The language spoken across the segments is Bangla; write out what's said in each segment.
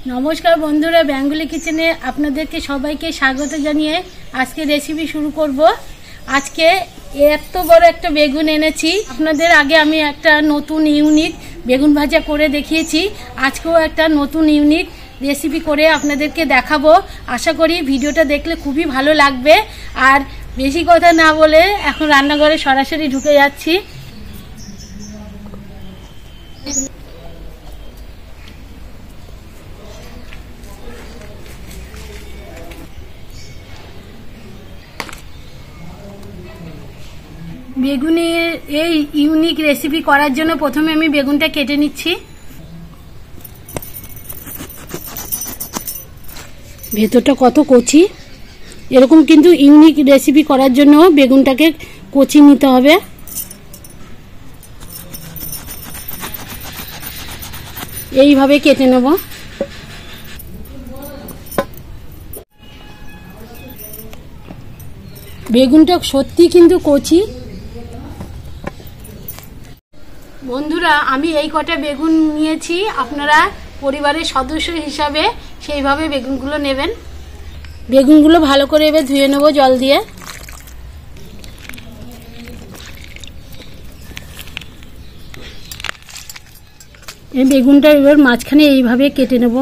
নমস্কার বন্ধুরা, বেঙ্গলি কিচেনে আপনাদেরকে সবাইকে স্বাগত জানিয়ে আজকে রেসিপি শুরু করব। আজকে এত বড় একটা বেগুন এনেছি। আপনাদের আগে আমি একটা নতুন ইউনিক বেগুন ভাজা করে দেখিয়েছি। আজকেও একটা নতুন ইউনিক রেসিপি করে আপনাদেরকে দেখাবো। আশা করি ভিডিওটা দেখলে খুবই ভালো লাগবে। আর বেশি কথা না বলে এখন রান্নাঘরে সরাসরি ঢুকে যাচ্ছি। বেগুনের এই ইউনিক রেসিপি করার জন্য প্রথমে আমি বেগুনটা কেটে নিচ্ছি। ভেতরটা কত কচি, এরকম কিন্তু ইউনিক রেসিপি করার জন্য বেগুনটাকে কচি নিতে হবে। এইভাবে কেটে নেব। বেগুনটা সত্যি কিন্তু কচি। বন্ধুরা, আমি এই কটা বেগুন নিয়েছি, আপনারা পরিবারের সদস্য হিসাবে সেইভাবে বেগুনগুলো নেবেন। বেগুনগুলো ভালো করে এবার ধুয়ে নেব জল দিয়ে। এই বেগুনটা এবার মাঝখানে এইভাবে কেটে নেব।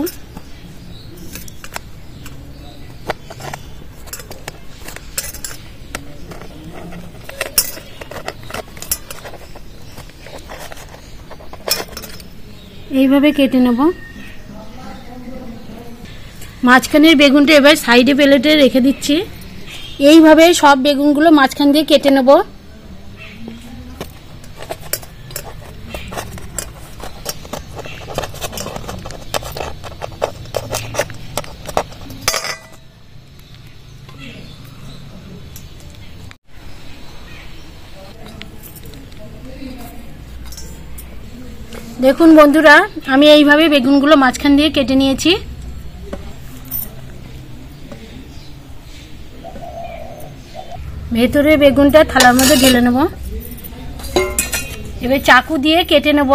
এইভাবে কেটে নেব। মাঝখানের বেগুনটা এবার সাইডে প্লেটে রেখে দিচ্ছি। এইভাবে সব বেগুনগুলো মাঝখান দিয়ে কেটে নেব। দেখুন বন্ধুরা, আমি এইভাবে বেগুনগুলো মাঝখান দিয়ে কেটে নিয়েছি। ভেতরে বেগুনটা থালার মধ্যে ঢেলে নেব। এবার চাকু দিয়ে কেটে নেব।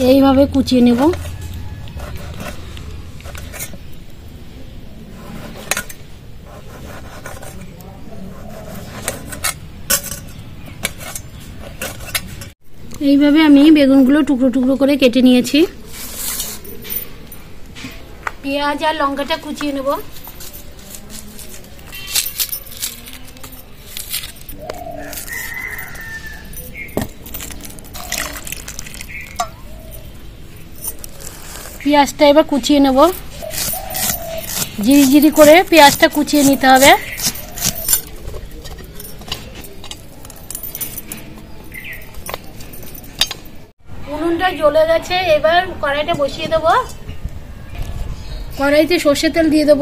এইভাবে কুচিয়ে নেব। এইভাবে আমি বেগুনগুলো টুকরো টুকরো করে কেটে নিয়েছি। পেঁয়াজ আর লঙ্কাটা কুচিয়ে নেব। পেঁয়াজটা এবার কুচিয়ে নেব। জিরি জিরি করে পেঁয়াজটা কুচিয়ে নিতে হবে। উনুনটা জ্বলে গেছে, এবার কড়াইটা বসিয়ে দেব। কড়াইতে সর্ষের তেল দিয়ে দেব।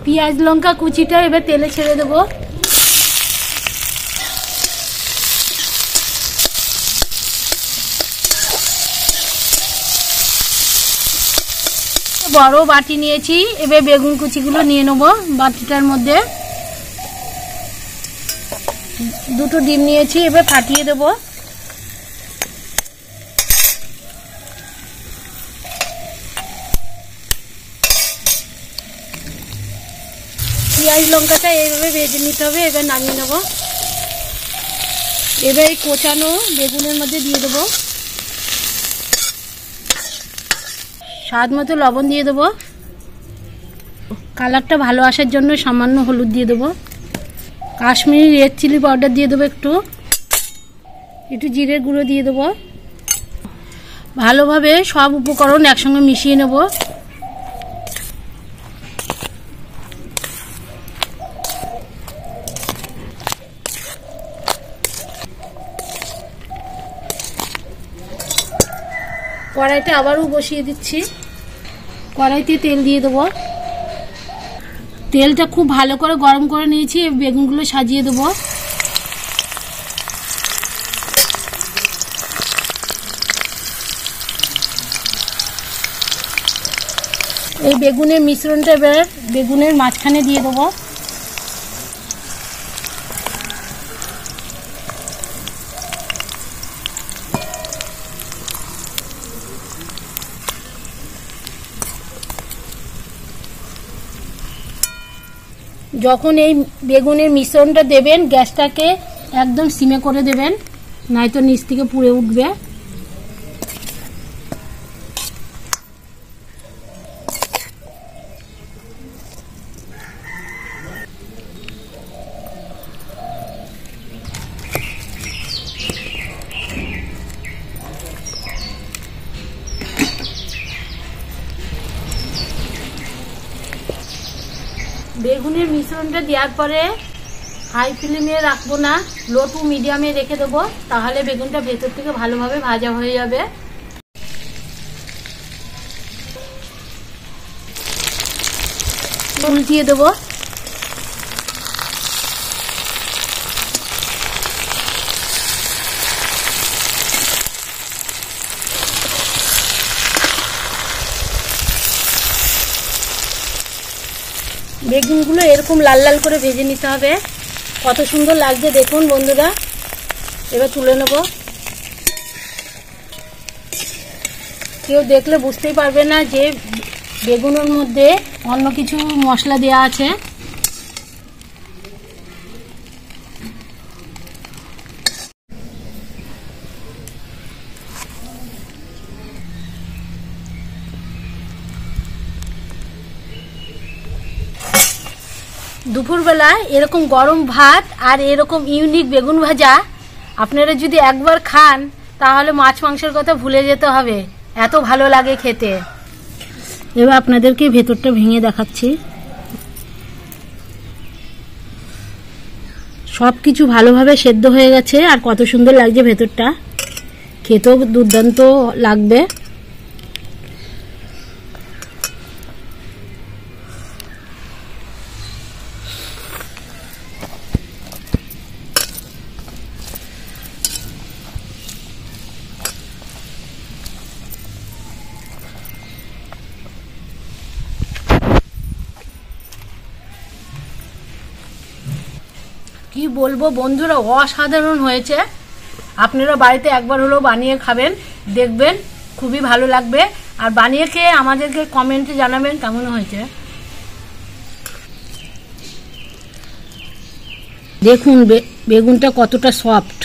পেঁয়াজ লঙ্কা কুচিটা এবার তেলে ছেড়ে দেব। বড় বাটি নিয়েছি, এবার বেগুন কুচিগুলো নিয়ে নেব বাটিটার মধ্যে। দুটো ডিম নিয়েছি, এবার ফাটিয়ে দেব। পেঁয়াজ লঙ্কাটা এইভাবে ভেজে নিতে হবে। এবার নামিয়ে নেব। এবার এই কোচানো বেগুনের মধ্যে দিয়ে দেব। স্বাদ মতো লবণ দিয়ে দেব। কালারটা ভালো আসার জন্য সামান্য হলুদ দিয়ে দেব। কাশ্মীরি রেড চিলি পাউডার দিয়ে দেবো। একটু জিরের গুঁড়ো দিয়ে দেবো। ভালোভাবে সব উপকরণ একসঙ্গে মিশিয়ে নেব। কড়াইটা আবারও বসিয়ে দিচ্ছি। কড়াইতে তেল দিয়ে দেবো। তেলটা খুব ভালো করে গরম করে নিয়েছি। বেগুনগুলো সাজিয়ে দেবো। এই বেগুনের মিশ্রণটা এবার বেগুনের মাঝখানে দিয়ে দেবো। যখন এই বেগুনের মিশ্রণটা দেবেন গ্যাসটাকে একদম সিমে করে দেবেন, নয়তো নিচ থেকে পুড়ে উঠবে। বেগুনের মিশ্রণটা দেওয়ার পরে হাই ফ্লেমে রাখবো না, লো টু মিডিয়ামে রেখে দেবো, তাহলে বেগুনটা ভেতর থেকে ভালোভাবে ভাজা হয়ে যাবে। উল্টিয়ে দেবো। বেগুনগুলো এরকম লাল লাল করে ভেজে নিতে হবে। কত সুন্দর লাগছে দেখুন বন্ধুরা। এবার তুলে নেব। কেউ দেখলে বুঝতেই পারবে না যে বেগুনের মধ্যে অন্য কিছু মশলা দেওয়া আছে। দুপুরবেলা এরকম গরম ভাত আর এরকম ইউনিক বেগুন ভাজা আপনারা যদি একবার খান তাহলে মাছ মাংসের কথা ভুলে যেতে হবে, এত ভালো লাগে খেতে। এবার আপনাদেরকে ভেতরটা ভেঙে দেখাচ্ছি। সব কিছু ভালোভাবে সেদ্ধ হয়ে গেছে আর কত সুন্দর লাগছে ভেতরটা, খেতেও দুর্দান্ত লাগবে। কি বলবো বন্ধুরা, অসাধারণ হয়েছে। আপনারা বাড়িতে একবার হলেও বানিয়ে খাবেন, দেখবেন খুবই ভালো লাগবে। আর বানিয়ে খেয়ে আমাদেরকে কমেন্টে জানাবেন কেমন হয়েছে। দেখুন বেগুনটা কতটা সফট,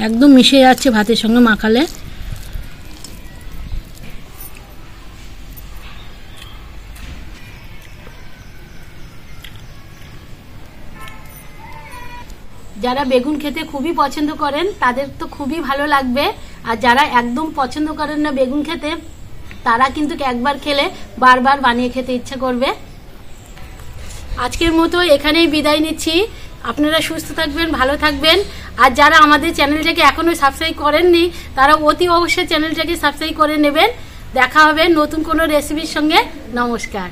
একদম মিশে যাচ্ছে ভাতের সঙ্গে মাখালে। যারা বেগুন খেতে খুবই পছন্দ করেন তাদের তো খুবই ভালো লাগবে, আর যারা একদম পছন্দ করেন না বেগুন খেতে তারা কিন্তু একবার খেলে বারবার বানিয়ে খেতে ইচ্ছা করবে। আজকের মতো এখানেই বিদায় নিচ্ছি। আপনারা সুস্থ থাকবেন, ভালো থাকবেন। আর যারা আমাদের চ্যানেলটাকে এখনো সাবস্ক্রাইব করেননি তারা অতি অবশ্যই চ্যানেলটাকে সাবস্ক্রাইব করে নেবেন। দেখা হবে নতুন কোনো রেসিপির সঙ্গে। নমস্কার।